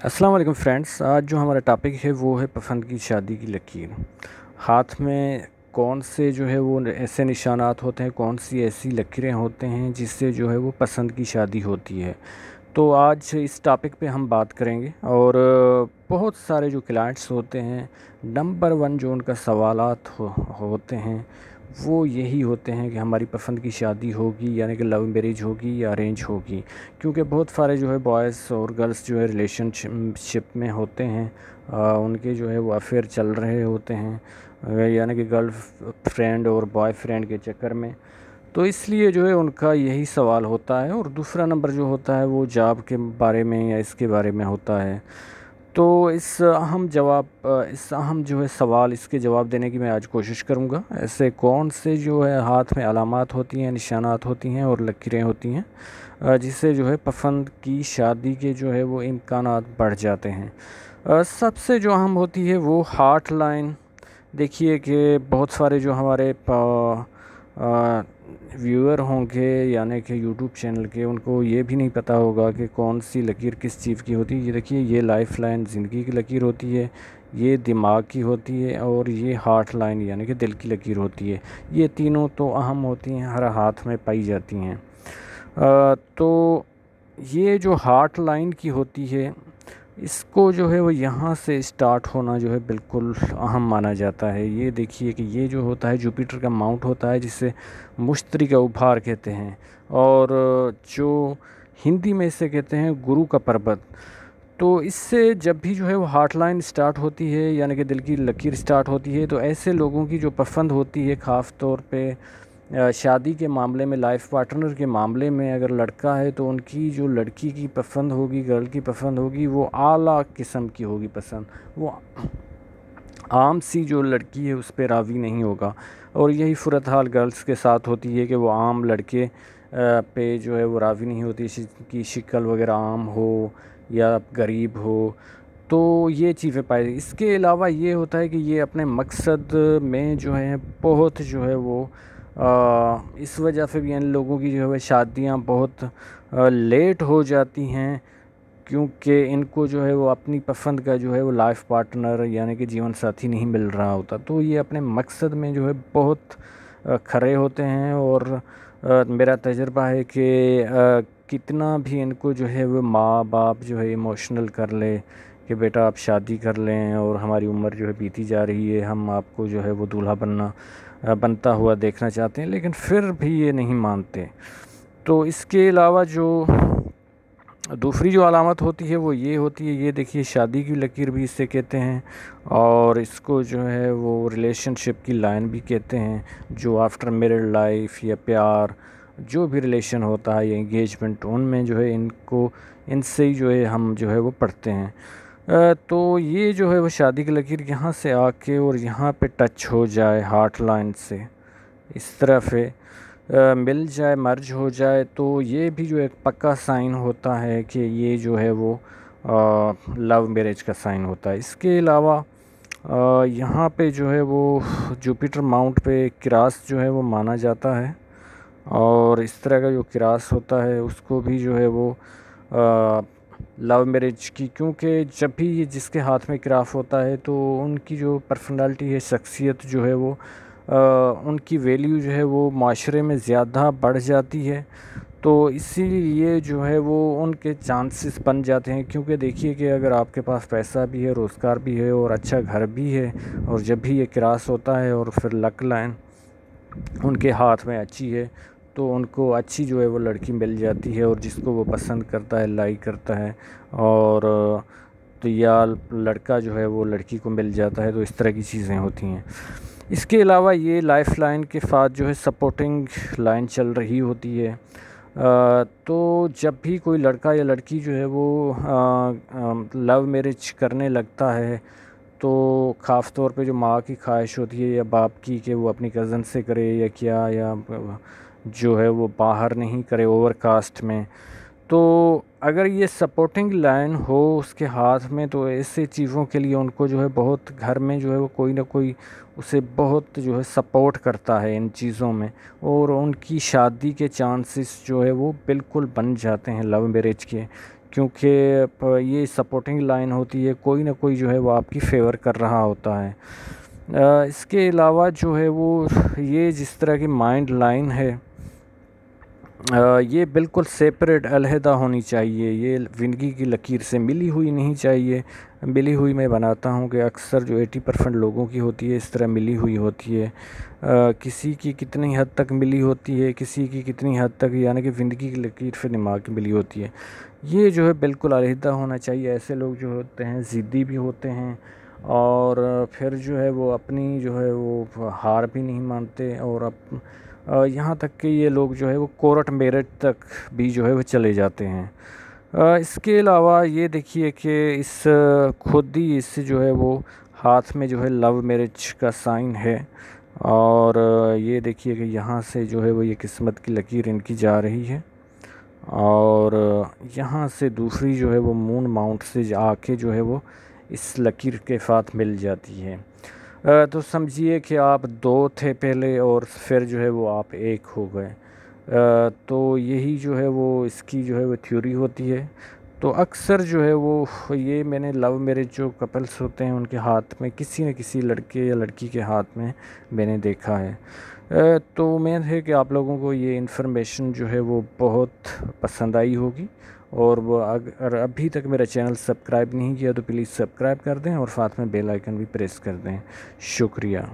अस्सलाम वालेकुम फ्रेंड्स। आज जो हमारा टॉपिक है वो है पसंद की शादी की लकीर। हाथ में कौन से जो है वो ऐसे निशानात होते हैं, कौन सी ऐसी लकीरें होते हैं जिससे जो है वो पसंद की शादी होती है। तो आज इस टॉपिक पे हम बात करेंगे और बहुत सारे जो क्लाइंट्स होते हैं, नंबर वन जो उनका सवालात होते हैं वो यही होते हैं कि हमारी पसंद की शादी होगी, यानी कि लव मैरिज होगी या अरेंज होगी। क्योंकि बहुत सारे जो है बॉयज़ और गर्ल्स जो है रिलेशनशिप में होते हैं, उनके जो है वो अफेयर चल रहे होते हैं, यानी कि गर्ल फ्रेंड और बॉयफ्रेंड के चक्कर में। तो इसलिए जो है उनका यही सवाल होता है। और दूसरा नंबर जो होता है वो जॉब के बारे में या इसके बारे में होता है। तो इस अहम जो है सवाल, इसके जवाब देने की मैं आज कोशिश करूँगा। ऐसे कौन से जो है हाथ में अलामात होती हैं, निशानात होती हैं और लकीरें होती हैं जिससे जो है पसंद की शादी के जो है वो इम्कानात बढ़ जाते हैं। सबसे जो अहम होती है वो हार्ट लाइन। देखिए कि बहुत सारे जो हमारे व्यूअर होंगे, यानी कि यूट्यूब चैनल के, उनको ये भी नहीं पता होगा कि कौन सी लकीर किस चीज़ की होती है। ये देखिए, ये लाइफ लाइन ज़िंदगी की लकीर होती है, ये दिमाग की होती है और ये हार्ट लाइन यानी कि दिल की लकीर होती है। ये तीनों तो अहम होती हैं, हर हाथ में पाई जाती हैं। तो ये जो हार्ट लाइन की होती है, इसको जो है वो यहाँ से स्टार्ट होना जो है बिल्कुल अहम माना जाता है। ये देखिए कि ये जो होता है जुपिटर का माउंट होता है, जिसे मुश्तरी का उपहार कहते हैं, और जो हिंदी में इसे कहते हैं गुरु का पर्वत। तो इससे जब भी जो है वो हार्ट लाइन स्टार्ट होती है, यानी कि दिल की लकीर स्टार्ट होती है, तो ऐसे लोगों की जो पसंद होती है, ख़ास तौर पे शादी के मामले में, लाइफ पार्टनर के मामले में, अगर लड़का है तो उनकी जो लड़की की पसंद होगी, गर्ल की पसंद होगी, वो आला किस्म की होगी पसंद। वो आम सी जो लड़की है उस पर राज़ी नहीं होगा। और यही सूरत हाल गर्ल्स के साथ होती है कि वो आम लड़के पे जो है वो राज़ी नहीं होती, कि शक्ल वगैरह आम हो या गरीब हो। तो ये चीज़ें पाई। इसके अलावा ये होता है कि ये अपने मकसद में जो है बहुत जो है वो इस वजह से भी इन लोगों की जो है शादियां बहुत लेट हो जाती हैं, क्योंकि इनको जो है वो अपनी पसंद का जो है वो लाइफ पार्टनर यानी कि जीवन साथी नहीं मिल रहा होता। तो ये अपने मकसद में जो है बहुत खरे होते हैं। और मेरा तजुर्बा है कि कितना भी इनको जो है वो माँ बाप जो है इमोशनल कर ले कि बेटा आप शादी कर लें, और हमारी उम्र जो है बीती जा रही है, हम आपको जो है वो दूल्हा बनता हुआ देखना चाहते हैं, लेकिन फिर भी ये नहीं मानते। तो इसके अलावा जो दूसरी जो अलामत होती है वो ये होती है, ये देखिए शादी की लकीर भी इसे कहते हैं, और इसको जो है वो रिलेशनशिप की लाइन भी कहते हैं। जो आफ्टर मैरिड लाइफ या प्यार जो भी रिलेशन होता है या एंगेजमेंट, उनमें जो है इनसे ही जो है हम जो है वो पढ़ते हैं। तो ये जो है वो शादी की लकीर यहाँ से आके और यहाँ पे टच हो जाए हार्ट लाइन से, इस तरह से मिल जाए, मर्ज हो जाए, तो ये भी जो एक पक्का साइन होता है कि ये जो है वो लव मैरिज का साइन होता है। इसके अलावा यहाँ पे जो है वो जुपिटर माउंट पे क्रास जो है वो माना जाता है, और इस तरह का जो क्रास होता है उसको भी जो है वो लव मैरिज की, क्योंकि जब भी ये जिसके हाथ में क्रास होता है तो उनकी जो पर्सनालिटी है, शख्सियत जो है वो उनकी वैल्यू जो है वो माशरे में ज़्यादा बढ़ जाती है। तो इसीलिए जो है वो उनके चांसेस बन जाते हैं। क्योंकि देखिए कि अगर आपके पास पैसा भी है, रोज़गार भी है और अच्छा घर भी है, और जब भी ये क्रॉस होता है और फिर लक लाइन उनके हाथ में अच्छी है, तो उनको अच्छी जो है वो लड़की मिल जाती है, और जिसको वो पसंद करता है, लाइक करता है, और तो या लड़का जो है वो लड़की को मिल जाता है। तो इस तरह की चीज़ें होती हैं। इसके अलावा ये लाइफ लाइन के साथ जो है सपोर्टिंग लाइन चल रही होती है। तो जब भी कोई लड़का या लड़की जो है वो लव मैरिज करने लगता है, तो ख़ास तौर पे जो माँ की ख्वाहिश होती है या बाप की कि वो अपनी कज़न से करे या क्या, या जो है वो बाहर नहीं करे ओवर कास्ट में, तो अगर ये सपोर्टिंग लाइन हो उसके हाथ में, तो ऐसे चीज़ों के लिए उनको जो है बहुत घर में जो है वो कोई ना कोई उसे बहुत जो है सपोर्ट करता है इन चीज़ों में, और उनकी शादी के चांसेस जो है वो बिल्कुल बन जाते हैं लव मैरिज के। क्योंकि ये सपोर्टिंग लाइन होती है, कोई ना कोई जो है वो आपकी फ़ेवर कर रहा होता है। इसके अलावा जो है वो ये जिस तरह की माइंड लाइन है, ये बिल्कुल सेपरेट अलहदा होनी चाहिए, ये ज़िंदगी की लकीर से मिली हुई नहीं चाहिए। मिली हुई मैं बनाता हूँ कि अक्सर जो 80% लोगों की होती है इस तरह मिली हुई होती है। किसी की कितनी हद तक मिली होती है, किसी की कितनी हद तक, यानी कि ज़िंदगी की लकीर से दिमाग की मिली होती है। ये जो है बिल्कुल अलहदा होना चाहिए। ऐसे लोग जो होते हैं ज़िद्दी भी होते हैं, और फिर जो है वो अपनी जो है वो हार भी नहीं मानते, और यहाँ तक कि ये लोग जो है वो कोर्ट मैरिज तक भी जो है वो चले जाते हैं। इसके अलावा ये देखिए कि इस खुद ही इस जो है वो हाथ में जो है लव मैरिज का साइन है, और ये देखिए कि यहाँ से जो है वो ये किस्मत की लकीर इनकी जा रही है, और यहाँ से दूसरी जो है वो मून माउंट से आके जो है वो इस लकीर के साथ मिल जाती है। तो समझिए कि आप दो थे पहले, और फिर जो है वो आप एक हो गए। तो यही जो है वो इसकी जो है वो थ्योरी होती है। तो अक्सर जो है वो ये मैंने लव मैरिज जो कपल्स होते हैं उनके हाथ में किसी न किसी लड़के या लड़की के हाथ में मैंने देखा है। तो उम्मीद है कि आप लोगों को ये इन्फॉर्मेशन जो है वो बहुत पसंद आई होगी, और वो अगर अभी तक मेरा चैनल सब्सक्राइब नहीं किया तो प्लीज़ सब्सक्राइब कर दें, और साथ में बेल आइकन भी प्रेस कर दें। शुक्रिया।